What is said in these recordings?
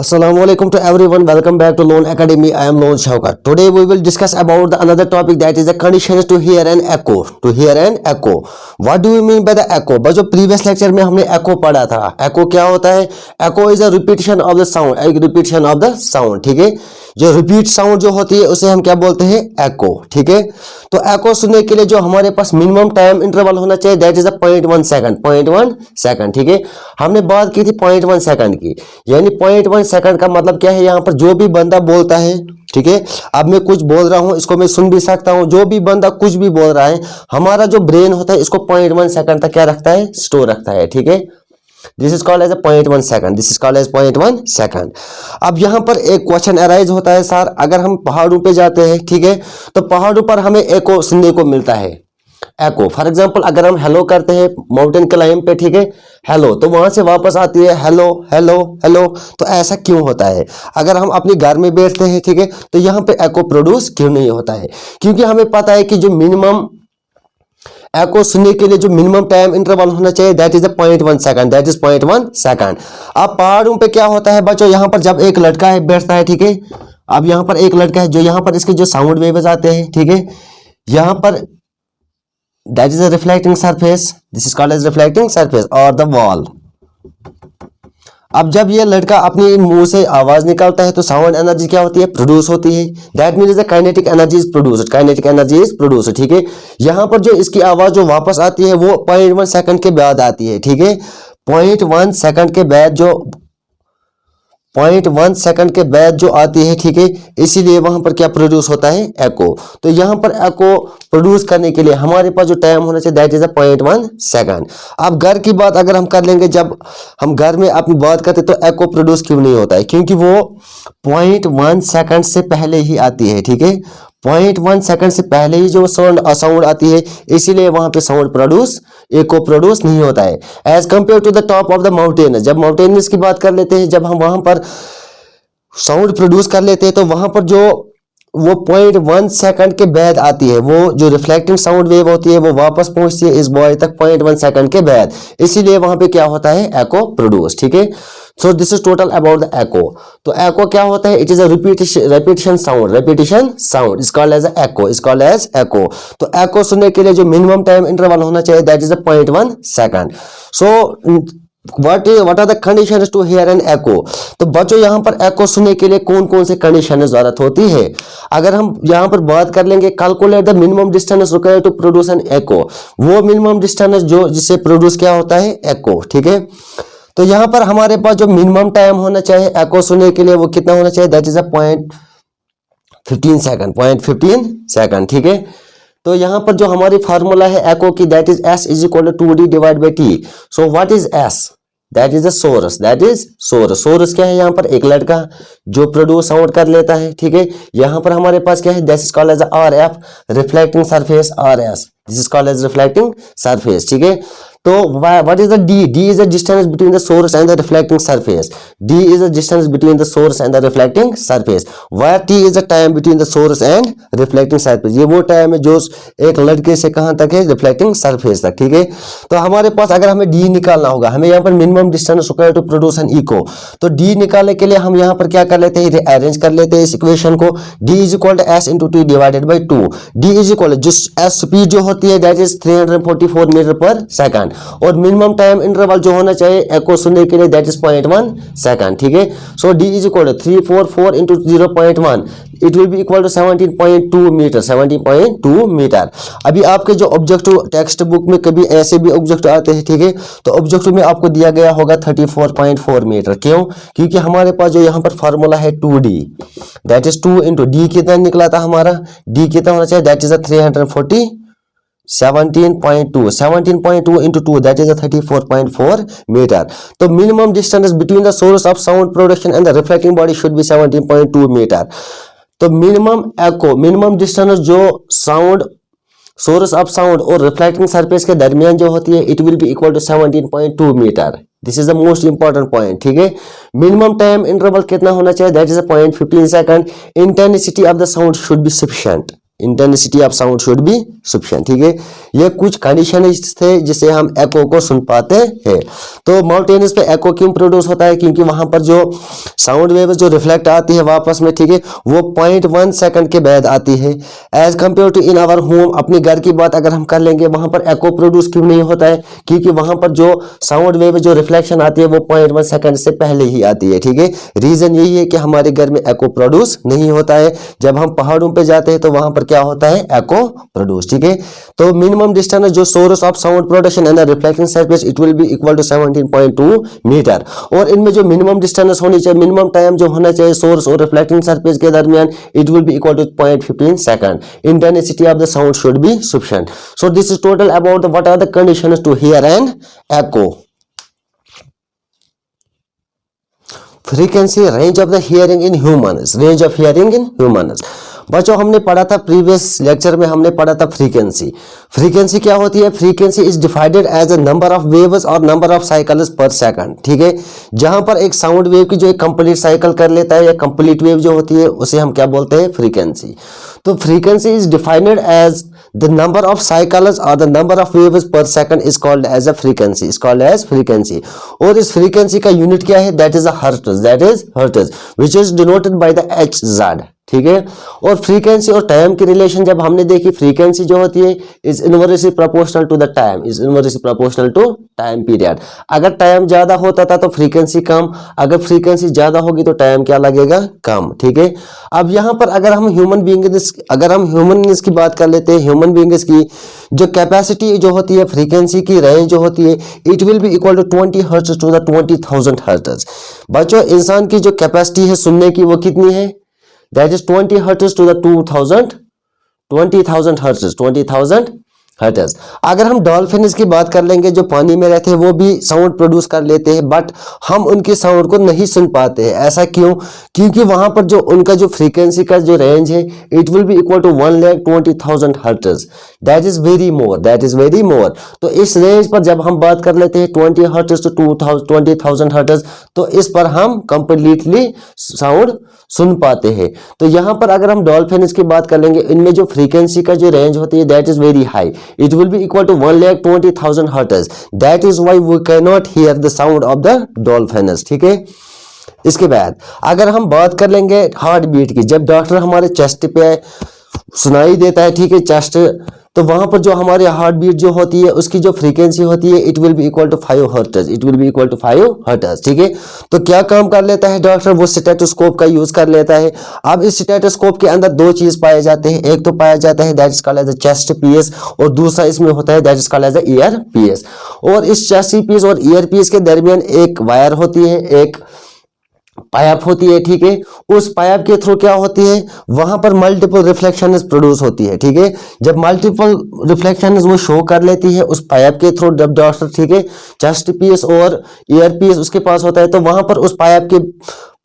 Assalamualaikum to everyone. Welcome back to Loan Academy. I am Loan Shaukat. Today we will discuss about another topic, that is the conditions to hear an echo. To hear an echo. What do you mean by the echo? बच्चों previous lecture में हमने echo पढ़ा था. Echo क्या होता है? Echo is a repetition of the sound. एक repetition of the sound. ठीक है, जो रिपीट साउंड जो होती है उसे हम क्या बोलते हैं? एको. ठीक है, तो एको सुनने के लिए जो हमारे पास मिनिमम टाइम इंटरवल होना चाहिए, दैट इज 0.1 सेकंड. 0.1 सेकंड. ठीक है, हमने बात की थी 0.1 सेकंड की. यानी 0.1 सेकंड का मतलब क्या है? यहाँ पर जो भी बंदा बोलता है, ठीक है, अब मैं कुछ बोल रहा हूं, इसको मैं सुन भी सकता हूं. जो भी बंदा कुछ भी बोल रहा है, हमारा जो ब्रेन होता है इसको 0.1 सेकंड तक क्या रखता है? स्टोर रखता है. ठीक है, this is called as 0.1 second. This is called as 0.1 second. अब यहां पर एक क्वेश्चन अराइज होता है, सर अगर हम पहाड़ों पे जाते हैं, ठीक है, तो पहाड़ों पर हमें एको सुनने को मिलता है. एको फॉर एग्जांपल अगर हम हेलो करते हैं माउंटेन क्लाइंब पे, ठीक है, हेलो, तो वहां से वापस आती है हेलो हेलो हेलो. तो ऐसा क्यों होता है? अगर हम अपने घर में बैठते हैं, ठीक है, तो यहाँ पे एको प्रोड्यूस क्यों नहीं होता है? क्योंकि हमें पता है कि जो मिनिमम एको सुनने के लिए जो मिनिमम टाइम इंटरवल होना चाहिए, that is 0.1 second. That is 0.1 second. अब पहाड़ों पे क्या होता है बच्चों? यहाँ पर जब एक लड़का है बैठता है, ठीक है, अब यहाँ पर एक लड़का है, जो यहाँ पर इसके जो साउंड वेव्स आते हैं, ठीक है, यहाँ पर that is a reflecting surface. This is called as reflecting surface और द वॉल. अब जब ये लड़का अपने मुंह से आवाज निकालता है तो साउंड एनर्जी क्या होती है? प्रोड्यूस होती है. That means the kinetic energy is produced. Kinetic energy is produced. ठीक है, यहाँ पर जो इसकी आवाज जो वापस आती है वो 0.1 सेकंड के बाद आती है. ठीक है, 0.1 सेकंड के बाद जो 0.1 सेकंड के बाद जो आती है, ठीक है, इसीलिए वहां पर क्या प्रोड्यूस होता है? एको. तो यहां पर एको प्रोड्यूस करने के लिए हमारे पास जो टाइम होना चाहिए, दैट इज 0.1 सेकंड. अब घर की बात अगर हम कर लेंगे, जब हम घर में अपनी बात करते तो एको प्रोड्यूस क्यों नहीं होता है? क्योंकि वो 0.1 सेकंड से पहले ही आती है. ठीक है, 0.1 सेकंड से पहले ही जो साउंड आती है, इसीलिए वहां पे साउंड प्रोड्यूस एको प्रोड्यूस नहीं होता है. As compare to the top of the mountain, जब माउंटेन्स की बात कर लेते हैं, जब हम वहां पर साउंड प्रोड्यूस कर लेते हैं, तो वहां पर जो वो 0.1 सेकंड के बाद आती है, वो जो रिफ्लेक्टिंग साउंड वेव होती है वो वापस पहुंचती है इस बॉय तक 0.1 सेकंड के बाद. इसीलिए वहां पे क्या होता है? Echo produce. ठीक है, so this is total about the echo. तो एको क्या होता है? It is a repetition sound. Repetition sound is called as echo. Is called as echo. तो एको सुनने के लिए जो मिनिमम टाइम इंटरवल होना चाहिए, that is 0.1 second. So what are the conditions to hear an echo? तो बच्चों यहाँ पर एको सुनने के लिए कौन कौन से कंडीशन जरूरत होती है? अगर हम यहाँ पर बात कर लेंगे, calculate the minimum distance required to produce an echo. वो मिनिमम डिस्टेंस जो जिससे प्रोड्यूस क्या होता है? एको. ठीक है, तो यहाँ पर हमारे पास जो मिनिमम टाइम होना चाहिए एको सुनने के लिए वो कितना होना चाहिए? That is 0.15 second. 0.15 सेकंड. ठीक है, तो यहां पर जो हमारी फार्मूला है एको की, that is s is equal to 2d divide by t. So what is s? That is the source. That is source. Source क्या है? यहाँ पर एक लड़का जो प्रोड्यूस साउंड कर लेता है. ठीक है, यहाँ पर हमारे पास क्या है? This is called as R F, reflecting surface. R S, this is called as reflecting surface. ठीक है, तो what is the d? D is the distance between the source and the reflecting surface. D is the distance between the source and the reflecting surface. Where t is the time between the source and reflecting surface. ये वो time है जो एक लड़के से कहां तक है? रिफ्लेक्टिंग सरफेस तक. ठीक है, तो हमारे पास अगर हमें d निकालना होगा, हमें यहाँ पर minimum distance required to produce an echo. तो d निकालने के लिए हम यहाँ पर क्या कर लेते हैं? अरेंज कर लेते हैं इस इक्वेशन को. d is equal to s into t divided by 2. d is equal जो s स्पीड जो होती है, दैट इज 344 मीटर पर सेकंड. और मिनिमम टाइम इंटरवल जो होना चाहिए एको सुनने के लिए, दैट इज 0.1 सेकंड. ठीक है, so D is equal to 344 into 0.1, it will be equal to 17.2 metre. 17.2 metre. अभी आपके जो ऑब्जेक्टिव टेक्स्ट बुक में कभी ऐसे भी ऑब्जेक्ट आते हैं, ठीक है, तो ऑब्जेक्टिव में आपको दिया गया होगा 34.4 मीटर. क्यों? क्योंकि हमारे पास जो यहाँ पर फार्मूला है 2d, that is 2 into D कितना निकला था हमारा? डी कितना होना चाहिए? That is 340 17.2 into 2, that is a 34.4 meter. तो minimum distance between the source of sound production and the reflecting body should be 17.2 meter. तो minimum echo, minimum distance जो sound source of sound और reflecting surface के दरमियान जो होती है, it will be equal to 17.2 meter. This is the most important point. ठीक है, minimum time interval कितना होना चाहिए? That is a 0.15 second. Intensity of the sound should be sufficient. Intensity of sound should be sufficient. ठीक है, ये कुछ condition थे जिससे हम एको को सुन पाते हैं। तो माउंटेन्स पे एको क्यों प्रोड्यूस होता है? क्योंकि वहां पर जो साउंड वेव जो रिफ्लेक्ट आती है वापस में, ठीक है, वो 0.1 सेकंड के बाद आती है। As compare to in our home, अपने घर की बात अगर हम कर लेंगे, वहां पर एको प्रोड्यूस क्यों नहीं होता है? क्योंकि वहां पर जो साउंड वेव जो रिफ्लेक्शन आती है वो 0.1 सेकंड से पहले ही आती है। ठीक है, रीजन यही है कि हमारे घर में एको प्रोड्यूस नहीं होता है। जब हम पहाड़ों पे जाते हैं तो वहां पर क्या होता है? Echo produce. ठीक है, तो मिनिमम डिस्टेंस जो source of sound production and reflecting surface it will be equal to 17.2 metre. और इनमें जो मिनिमम डिस्टेंस होनी चाहिए, मिनिमम टाइम जो होना चाहिए सोर्स और रिफ्लेक्टिंग सरफेस के दरमियान, it will be equal to 0.15 second. Intensity of the sound should be sufficient. So this is total about what are the conditions to hear an echo. Frequency range of the hearing in humans, range of hearing in humans. बच्चों हमने पढ़ा था previous lecture में, हमने पढ़ा था frequency. Frequency क्या होती है? Frequency is divided as a number of waves और नंबर ऑफ साइकिल्स पर सेकंड। ठीक है, जहां पर एक साउंड वेव की जो एक कंप्लीट साइकिल कर लेता है या कंप्लीट वेव जो होती है उसे हम क्या बोलते हैं? फ्रीक्वेंसी। तो frequency is defined as the number of cycles or the number of waves per second is called as a frequency, is called as frequency। और इस frequency का यूनिट क्या है? that is a hertz, that is hertz, which is denoted by the Hz। ठीक है, और frequency और time की रिलेशन जब हमने देखी, फ्रीक्वेंसी जो होती है is inversely proportional to the time, is inversely proportional to time period. अगर टाइम ज्यादा होता था तो फ्रीक्वेंसी कम, अगर फ्रीक्वेंसी ज्यादा होगी तो टाइम क्या लगेगा? कम। ठीक है, अब यहाँ पर अगर हम ह्यूमन बीइंग्स की बात कर लेते हैं, ह्यूमन बीइंग्स की जो कैपेसिटी जो होती है, फ्रीक्वेंसी की रेंज जो होती है, it will be equal to 20 hertz to the 20,000 hertz. बच्चों इंसान की जो कैपेसिटी है सुनने की वो कितनी है? That is 20 hertz to the 20,000 hertz, 20,000 hertz. अगर हम डॉल्फिन्स की बात कर लेंगे जो पानी में रहते हैं, वो भी साउंड प्रोड्यूस कर लेते हैं, बट हम उनके साउंड को नहीं सुन पाते हैं। ऐसा क्यों? क्योंकि वहां पर जो उनका जो फ्रीक्वेंसी का जो रेंज है, it will be equal to 1,20,000 hertz. That is very more, that is very more. तो इस रेंज पर जब हम बात कर लेते हैं 20 हर्ट्ज टू 20,000 हर्ट्ज, तो इस पर हम कंप्लीटली साउंड सुन पाते हैं। तो यहाँ पर अगर हम डॉल्फिन्स की बात कर लेंगे, इनमें जो फ्रीक्वेंसी का जो रेंज होती है that is very high, it will be equal to 1,20,000 hertz। That is why we cannot hear the sound of the dolphins। ठीक है, इसके बाद अगर हम बात कर लेंगे हार्ट बीट की, जब डॉक्टर हमारे चेस्ट पे सुनाई देता है, ठीक है, चेस्ट, तो वहां पर जो हमारे हार्ट बीट जो होती है उसकी जो फ्रीक्वेंसी होती है it will be equal to 5 hertz, it will be equal to 5 hertz. ठीक है, तो क्या काम कर लेता है डॉक्टर? वो स्टेथोस्कोप का यूज कर लेता है। अब इस स्टेथोस्कोप के अंदर दो चीज पाए जाते हैं, एक तो पाया जाता है that is called as a chest piece, और दूसरा इसमें होता है that is called as a ear piece. और इस चेस्ट पीस और ईयर पीस के दरमियान एक वायर होती है, एक पाइप होती है। ठीक है, उस पाइप के थ्रू क्या होती है, वहां पर मल्टीपल रिफ्लेक्शन प्रोड्यूस होती है। ठीक है, जब मल्टीपल रिफ्लेक्शन वो शो कर लेती है उस पाइप के थ्रू, जब डॉक्टर, ठीक है, चेस्ट पीस और ईयर पीस उसके पास होता है, तो वहां पर उस पाइप के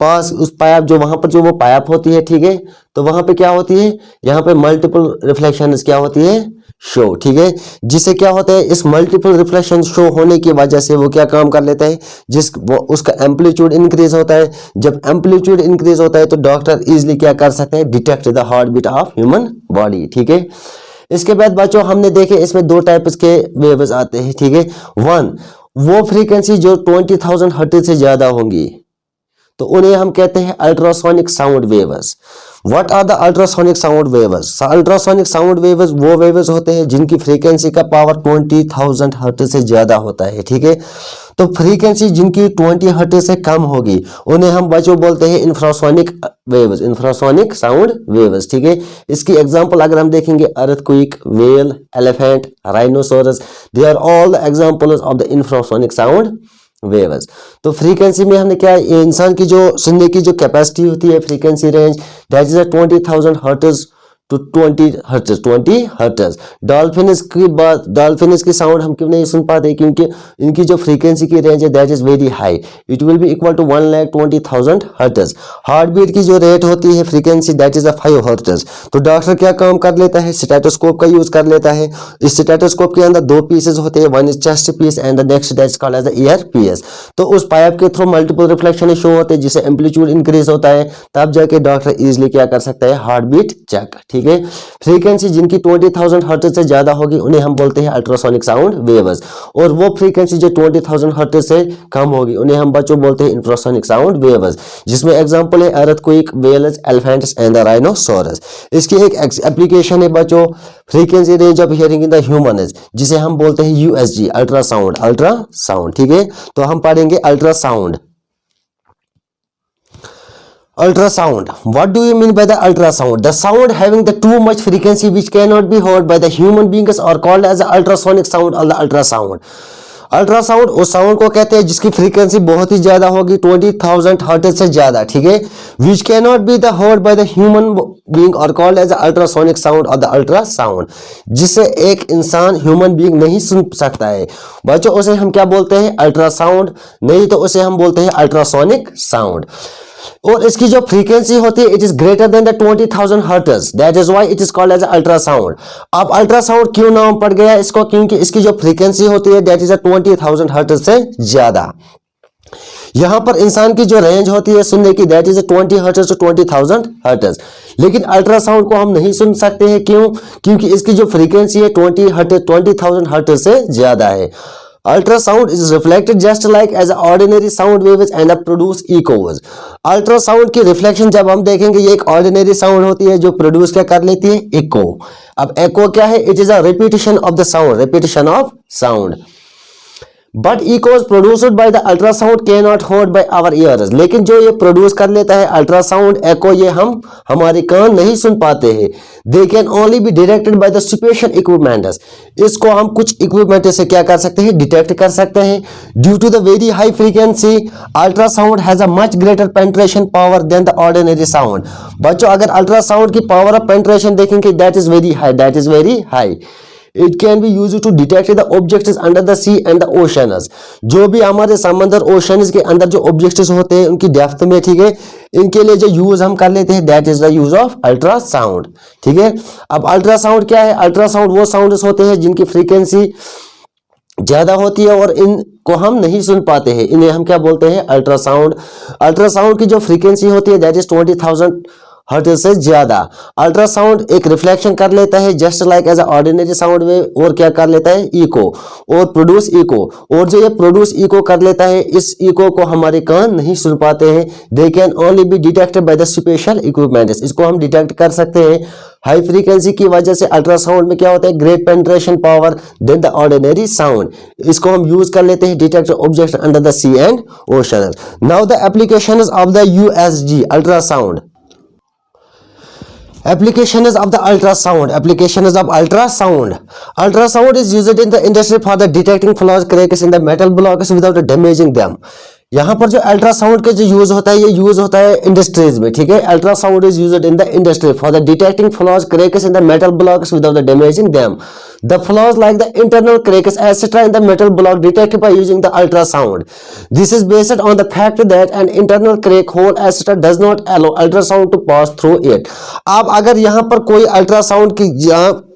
पास, उस पाइप जो वहां पर जो वो पाइप होती है, ठीक है, तो वहां पे क्या होती है, यहाँ पे मल्टीपल रिफ्लेक्शन क्या होती है? शो। ठीक है, जिससे क्या होता है, इस मल्टीपल रिफ्लेक्शन शो होने की वजह से वो क्या काम कर लेता है, वो उसका एम्पलीट्यूड इंक्रीज होता है। जब एम्पलीट्यूड इंक्रीज होता है तो डॉक्टर इजिली क्या कर सकते हैं? Detect the heart beat of human body. ठीक है, इसके बाद बच्चों हमने देखे इसमें दो टाइप्स के वेव्स आते हैं। ठीक है, वन वो फ्रीक्वेंसी जो 20,000 हर्ट्ज से ज्यादा होंगी तो उन्हें हम कहते हैं ultrasonic sound waves. What are the ultrasonic sound waves? Ultrasonic sound waves वो वेव्स होते हैं जिनकी फ्रीक्वेंसी का पावर 20,000 हर्ट्ज से ज्यादा होता है। ठीक है, तो फ्रीक्वेंसी जिनकी 20 हर्ट्ज से कम होगी उन्हें हम बच्चों बोलते हैं infrasonic waves, infrasonic sound waves. ठीक है, इसकी एग्जांपल अगर हम देखेंगे, earthquake, whale, elephant, rhinoceros, they are all examples of the infrasonic sound waves. तो फ्रीक्वेंसी में हमने क्या, इंसान की जो सुनने की जो कैपेसिटी होती है, frequency range that is 20,000 hertz to 20 hertz, 20 hertz. Dolphins की बात, डॉल्फिन्स की साउंड हम क्यों नहीं सुन पाते? क्योंकि इनकी जो फ्रीक्वेंसी की रेंज है that is very high, it will be equal to 1,20,000 hertz. Heart beat की जो रेट होती है फ्रीक्वेंसी दैट इज 5 हर्ट्ज। तो डॉक्टर क्या काम कर लेता है? स्टेथोस्कोप का यूज कर लेता है। इस स्टेथोस्कोप के अंदर दो पीसेस होते हैं, one is chest piece and the next that is called as the ear piece. तो उस पाइप के थ्रू मल्टीपल रिफ्लेक्शन शो होते हैं जिससे एम्पलीट्यूड इंक्रीज होता है, तब जाके डॉक्टर इजिली क्या कर सकता है? Heart beat check. ठीक है। फ्रीक्वेंसी जिनकी 20,000 हर्ट्ज से ज्यादा होगी उन्हें हम बोलते हैं अल्ट्रासोनिक साउंड वेव्स, और वो फ्रीक्वेंसी जो 20,000 हर्ट्ज से कम होगी उन्हें हम बच्चों बोलते हैं इंफ्रासोनिक साउंड वेव्स, जिसमें एग्जांपल है earthquake, whales, elephants and the rhinoceros. इसकी एक एप्लीकेशन है बच्चों frequency range of hearing in the human, जिसे हम बोलते हैं यूएसजी, अल्ट्रासाउंड। अल्ट्रासाउंड, ठीक है। तो हम पढ़ेंगे ultrasound. Ultrasound. What do you mean by the ultrasound? The sound having the too much frequency which cannot be heard by the human beings are called as the ultrasonic sound or the ultrasound. Ultrasound उस sound को कहते हैं जिसकी frequency बहुत ही ज्यादा होगी, 20,000 hertz से ज्यादा, ठीक है। Which can not be the heard by the human being और कॉल्ड एज अल्ट्रासोनिक साउंड और द अल्ट्रासाउंड, जिसे एक इंसान ह्यूमन बीइंग नहीं सुन सकता है बच्चों, उसे हम क्या बोलते हैं? अल्ट्रासाउंड, नहीं तो उसे हम बोलते हैं अल्ट्रासोनिक साउंड। और इसकी जो फ्रीक्वेंसी होती है it is greater than the 20,000 hertz, that is why it is called as ultrasound. अब अल्ट्रासाउंड क्यों नाम पड़ गया इसको? क्योंकि इसकी जो फ्रीक्वेंसी होती है दैट इज 20,000 हर्ट्ज से ज्यादा। यहां पर इंसान की जो रेंज होती है सुनने की that is 20 hertz to 20,000 hertz, लेकिन अल्ट्रासाउंड को हम नहीं सुन सकते हैं। क्यों? क्योंकि इसकी जो फ्रीक्वेंसी है 20,000 हर्ट्ज से ज्यादा है। Ultrasound is reflected just like as ordinary sound waves and produce echoes. Ultrasound की रिफ्लेक्शन जब हम देखेंगे ये एक ऑर्डिनरी साउंड होती है जो प्रोड्यूस क्या कर लेती है? इको। अब इको क्या है? It is a repetition of the sound, repetition of sound. But echoes produced by the ultrasound cannot heard by our ears, लेकिन जो ये प्रोड्यूस कर लेता है अल्ट्रासाउंड एको, ये हम हमारे कान नहीं सुन पाते हैं। They can only be detected by the special equipment. इसको हम कुछ इक्विपमेंट से क्या कर सकते हैं? डिटेक्ट कर सकते हैं। Due to the very high frequency, ultrasound has a much greater penetration power than the ordinary sound. बच्चों अगर अल्ट्रासाउंड की पावर ऑफ पेंट्रेशन देखेंगे that is very high, that is very high. It can be used to detect the objects under the sea and the oceans. जो भी हमारे समंदर oceans के अंदर जो ऑब्जेक्ट्स होते हैं उनकी डेप्थ में, ठीक है, इनके लिए जो यूज हम कर लेते हैं that is the use of ultrasound, ठीक है। अब अल्ट्रासाउंड क्या है? अल्ट्रासाउंड वो साउंड्स होते हैं जिनकी फ्रीक्वेंसी ज्यादा होती है और इनको हम नहीं सुन पाते हैं, इन्हें हम क्या बोलते हैं? अल्ट्रासाउंड। अल्ट्रासाउंड की जो फ्रीक्वेंसी होती है दैट इज 20,000 हर्ट्ज से ज्यादा। अल्ट्रासाउंड एक रिफ्लेक्शन कर लेता है just like as ordinary sound wave, और क्या कर लेता है? इको, और प्रोड्यूस इको। और जो ये प्रोड्यूस इको कर लेता है इस इको को हमारे कान नहीं सुन पाते हैं। They can only be detected by the special equipments, इसको हम डिटेक्ट कर सकते हैं। हाई फ्रीक्वेंसी की वजह से अल्ट्रासाउंड में क्या होता है? Great penetration power than the ordinary sound. इसको हम यूज कर लेते हैं detect objects under the sea and ocean. Now the applications of the USG ultrasound. Applications of the ultrasound. Applications of ultrasound. Ultrasound is used in the industry for the detecting flaws, cracks in the metal blocks without damaging them. यहाँ पर जो ultrasound का जो use होता है ये use होता है इंडस्ट्रीज में, ठीक है। Ultrasound is used in the industry for the detecting flaws, cracks in the metal blocks without damaging them. The flaws like the internal cracks etc. in the metal block detected by using the ultrasound. This is based on the fact that an internal crack hole etc. does not allow ultrasound to pass through it. अब अगर यहाँ पर कोई ultrasound की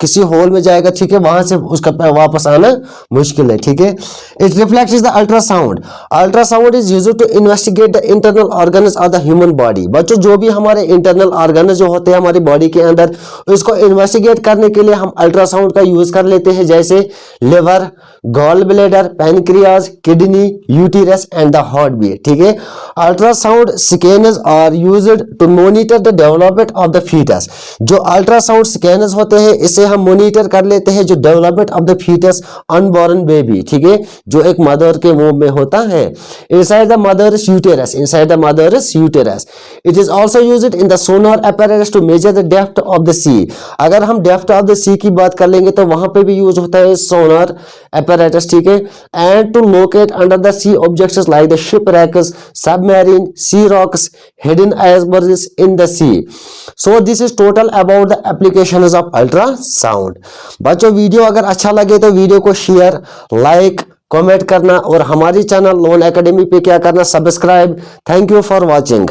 किसी whole में जाएगा, ठीक है, वहां से उसका वापस आना मुश्किल है, ठीक है। It reflects the ultrasound. Ultrasound is used to investigate the internal organs of the human body. बच्चों जो भी हमारे इंटरनल ऑर्गन्स जो होते हैं हमारी बॉडी के अंदर, उसको इन्वेस्टिगेट करने के लिए हम अल्ट्रासाउंड का यूज कर लेते हैं, जैसे liver, gall bladder, pancreas, kidney, uterus and the heart beat, ठीक है। Ultrasound scanners are used to monitor the development of the foetus. जो अल्ट्रासाउंड स्कैनर्स होते हैं इससे हम मॉनिटर कर लेते हैं जो development of the foetus, unborn baby, ठीक है, जो एक मदर के मुंह में होता है। Inside the mother's uterus, inside the mother's uterus. It is also used in the sonar apparatus to measure the depth of the sea. अगर हम डेप्थ ऑफ द सी की बात कर लेंगे तो वहां पे भी यूज होता है सोनार apparatus, ठीक है। And to locate under the sea objects like the shipwrecks, submarine, sea rocks, hidden icebergs in the sea. So this is total about the applications of ultrasound. बच्चों वीडियो अगर अच्छा लगे तो वीडियो को शेयर, लाइक, कमेंट करना और हमारी channel loan academy पे क्या करना? Subscribe. Thank you for watching.